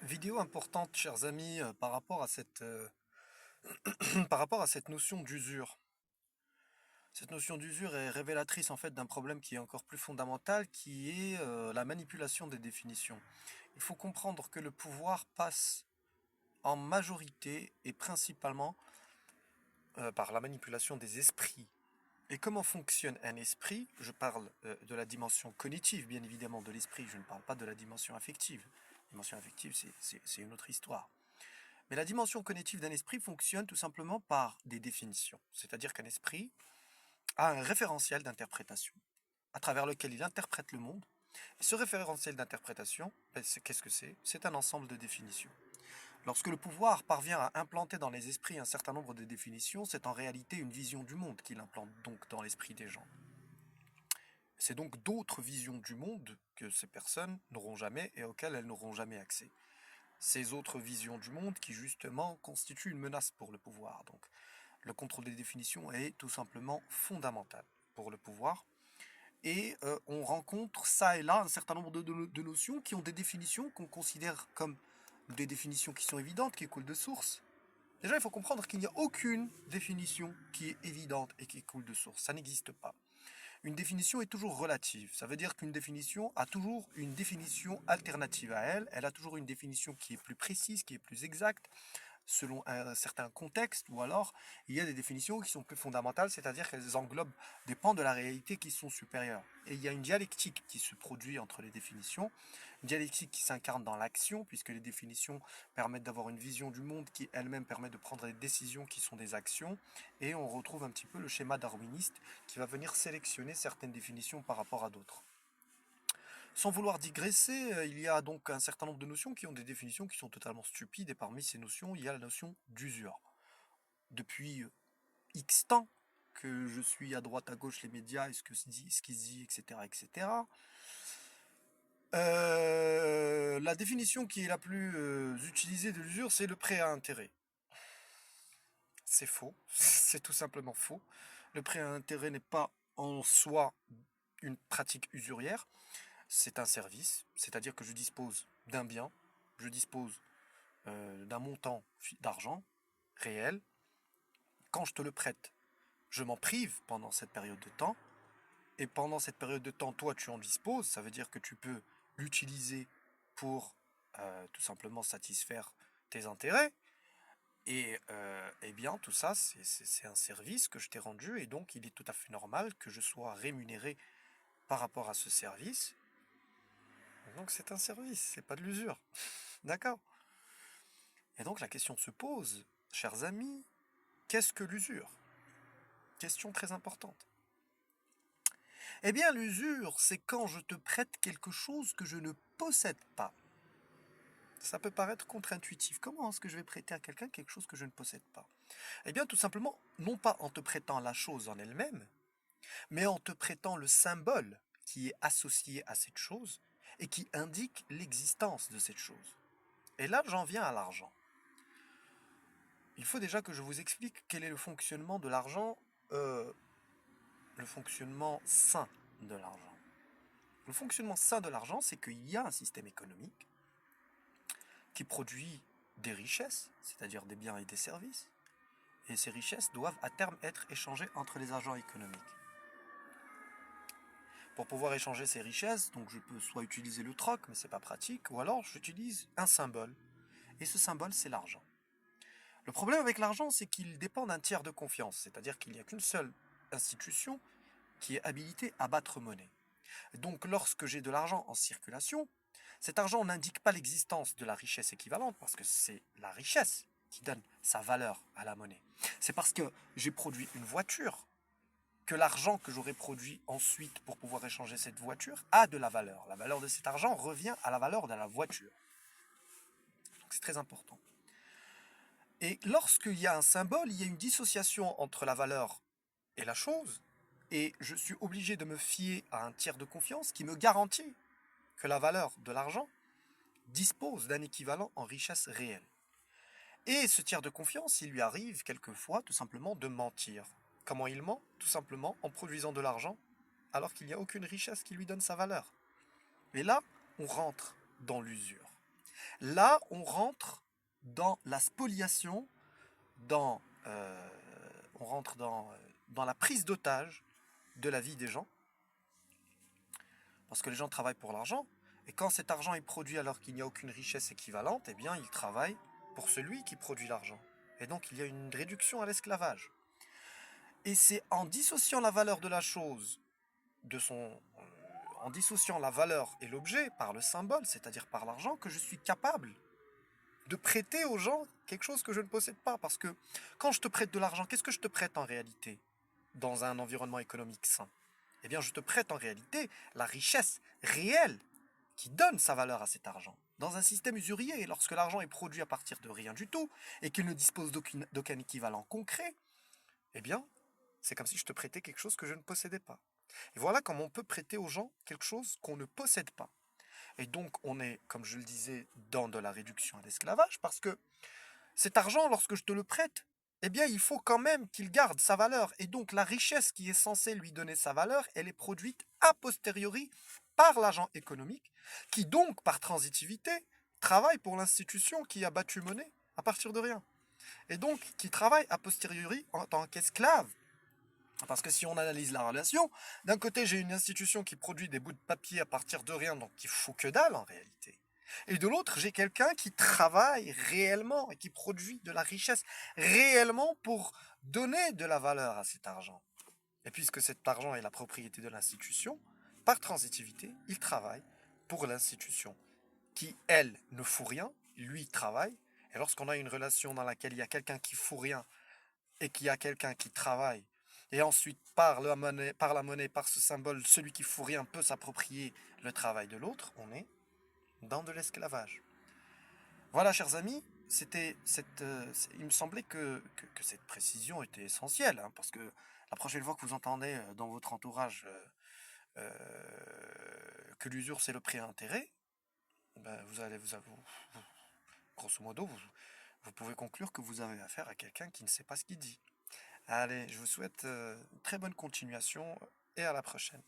Vidéo importante, chers amis, par rapport à par rapport à cette notion d'usure. Cette notion d'usure est révélatrice en fait d'un problème qui est encore plus fondamental, qui est la manipulation des définitions. Il faut comprendre que le pouvoir passe en majorité et principalement par la manipulation des esprits. Et comment fonctionne un esprit? Je parle de la dimension cognitive, bien évidemment, de l'esprit. Je ne parle pas de la dimension affective. La dimension affective, c'est une autre histoire. Mais la dimension cognitive d'un esprit fonctionne tout simplement par des définitions. C'est-à-dire qu'un esprit a un référentiel d'interprétation à travers lequel il interprète le monde. Et ce référentiel d'interprétation, ben, qu'est-ce que c'est? C'est un ensemble de définitions. Lorsque le pouvoir parvient à implanter dans les esprits un certain nombre de définitions, c'est en réalité une vision du monde qu'il implante donc dans l'esprit des gens. C'est donc d'autres visions du monde que ces personnes n'auront jamais et auxquelles elles n'auront jamais accès. Ces autres visions du monde qui justement constituent une menace pour le pouvoir. Donc le contrôle des définitions est tout simplement fondamental pour le pouvoir. Et on rencontre ça et là un certain nombre de notions qui ont des définitions qu'on considère comme des définitions qui sont évidentes, qui coulent de source. Déjà, il faut comprendre qu'il n'y a aucune définition qui est évidente et qui coule de source. Ça n'existe pas. Une définition est toujours relative. Ça veut dire qu'une définition a toujours une définition alternative à elle. Elle a toujours une définition qui est plus précise, qui est plus exacte, selon un certain contexte, ou alors il y a des définitions qui sont plus fondamentales, c'est-à-dire qu'elles englobent des pans de la réalité qui sont supérieurs. Et il y a une dialectique qui se produit entre les définitions, une dialectique qui s'incarne dans l'action, puisque les définitions permettent d'avoir une vision du monde qui elle-même permet de prendre des décisions qui sont des actions, et on retrouve un petit peu le schéma darwiniste qui va venir sélectionner certaines définitions par rapport à d'autres. Sans vouloir digresser, il y a donc un certain nombre de notions qui ont des définitions qui sont totalement stupides, et parmi ces notions, il y a la notion d'usure. Depuis X temps que je suis à droite à gauche les médias et ce qui se dit, etc., etc. La définition qui est la plus utilisée de l'usure, c'est le prêt à intérêt. C'est faux, c'est tout simplement faux. Le prêt à intérêt n'est pas en soi une pratique usurière, c'est un service, c'est-à-dire que je dispose d'un bien, je dispose d'un montant d'argent réel. Quand je te le prête, je m'en prive pendant cette période de temps. Et pendant cette période de temps, toi, tu en disposes. Ça veut dire que tu peux l'utiliser pour tout simplement satisfaire tes intérêts. Et eh bien, tout ça, c'est un service que je t'ai rendu. Et donc, il est tout à fait normal que je sois rémunéré par rapport à ce service. Donc, c'est un service, c'est pas de l'usure. D'accord? Et donc, la question se pose, chers amis, qu'est-ce que l'usure? Question très importante. Eh bien, l'usure, c'est quand je te prête quelque chose que je ne possède pas. Ça peut paraître contre-intuitif. Comment est-ce que je vais prêter à quelqu'un quelque chose que je ne possède pas? Eh bien, tout simplement, non pas en te prêtant la chose en elle-même, mais en te prêtant le symbole qui est associé à cette chose et qui indique l'existence de cette chose. Et là, j'en viens à l'argent. Il faut déjà que je vous explique quel est le fonctionnement de l'argent, le fonctionnement sain de l'argent. Le fonctionnement sain de l'argent, c'est qu'il y a un système économique qui produit des richesses, c'est-à-dire des biens et des services, et ces richesses doivent à terme être échangées entre les agents économiques. Pour pouvoir échanger ces richesses, donc je peux soit utiliser le troc, mais c'est pas pratique, ou alors j'utilise un symbole, et ce symbole c'est l'argent. Le problème avec l'argent, c'est qu'il dépend d'un tiers de confiance, c'est-à-dire qu'il n'y a qu'une seule institution qui est habilitée à battre monnaie. Donc lorsque j'ai de l'argent en circulation, cet argent n'indique pas l'existence de la richesse équivalente, parce que c'est la richesse qui donne sa valeur à la monnaie. C'est parce que j'ai produit une voiture que l'argent que j'aurai produit ensuite pour pouvoir échanger cette voiture a de la valeur. La valeur de cet argent revient à la valeur de la voiture. Donc c'est très important. Et lorsqu'il y a un symbole, il y a une dissociation entre la valeur et la chose, et je suis obligé de me fier à un tiers de confiance qui me garantit que la valeur de l'argent dispose d'un équivalent en richesse réelle. Et ce tiers de confiance, il lui arrive quelquefois tout simplement de mentir. Comment il ment? Tout simplement en produisant de l'argent alors qu'il n'y a aucune richesse qui lui donne sa valeur. Et là, on rentre dans l'usure. Là, on rentre dans la spoliation, dans, euh, on rentre dans la prise d'otage de la vie des gens, parce que les gens travaillent pour l'argent, et quand cet argent est produit alors qu'il n'y a aucune richesse équivalente, eh bien, ils travaillent pour celui qui produit l'argent. Et donc, il y a une réduction à l'esclavage. Et c'est en dissociant la valeur de la chose de en dissociant la valeur et l'objet par le symbole, c'est-à-dire par l'argent, que je suis capable de prêter aux gens quelque chose que je ne possède pas. Parce que quand je te prête de l'argent, qu'est-ce que je te prête en réalité dans un environnement économique sain? Eh bien, je te prête en réalité la richesse réelle qui donne sa valeur à cet argent. Dans un système usurier, lorsque l'argent est produit à partir de rien du tout et qu'il ne dispose d'aucun équivalent concret, eh bien, c'est comme si je te prêtais quelque chose que je ne possédais pas. Et voilà comment on peut prêter aux gens quelque chose qu'on ne possède pas. Et donc, on est, comme je le disais, dans de la réduction à l'esclavage, parce que cet argent, lorsque je te le prête, eh bien, il faut quand même qu'il garde sa valeur. Et donc, la richesse qui est censée lui donner sa valeur, elle est produite a posteriori par l'agent économique, qui donc, par transitivité, travaille pour l'institution qui a battu monnaie à partir de rien. Et donc, qui travaille a posteriori en tant qu'esclave. Parce que si on analyse la relation, d'un côté j'ai une institution qui produit des bouts de papier à partir de rien, donc qui fout que dalle en réalité. Et de l'autre, j'ai quelqu'un qui travaille réellement et qui produit de la richesse réellement pour donner de la valeur à cet argent. Et puisque cet argent est la propriété de l'institution, par transitivité, il travaille pour l'institution, qui, elle, ne fout rien, lui travaille. Et lorsqu'on a une relation dans laquelle il y a quelqu'un qui fout rien et qu'il y a quelqu'un qui travaille, et ensuite par la monnaie, par ce symbole, celui qui fout rien peut s'approprier le travail de l'autre, on est dans de l'esclavage. Voilà, chers amis, il me semblait que cette précision était essentielle, hein, parce que la prochaine fois que vous entendez dans votre entourage que l'usure c'est le prêt à intérêt, ben grosso modo, vous pouvez conclure que vous avez affaire à quelqu'un qui ne sait pas ce qu'il dit. Allez, je vous souhaite une très bonne continuation et à la prochaine.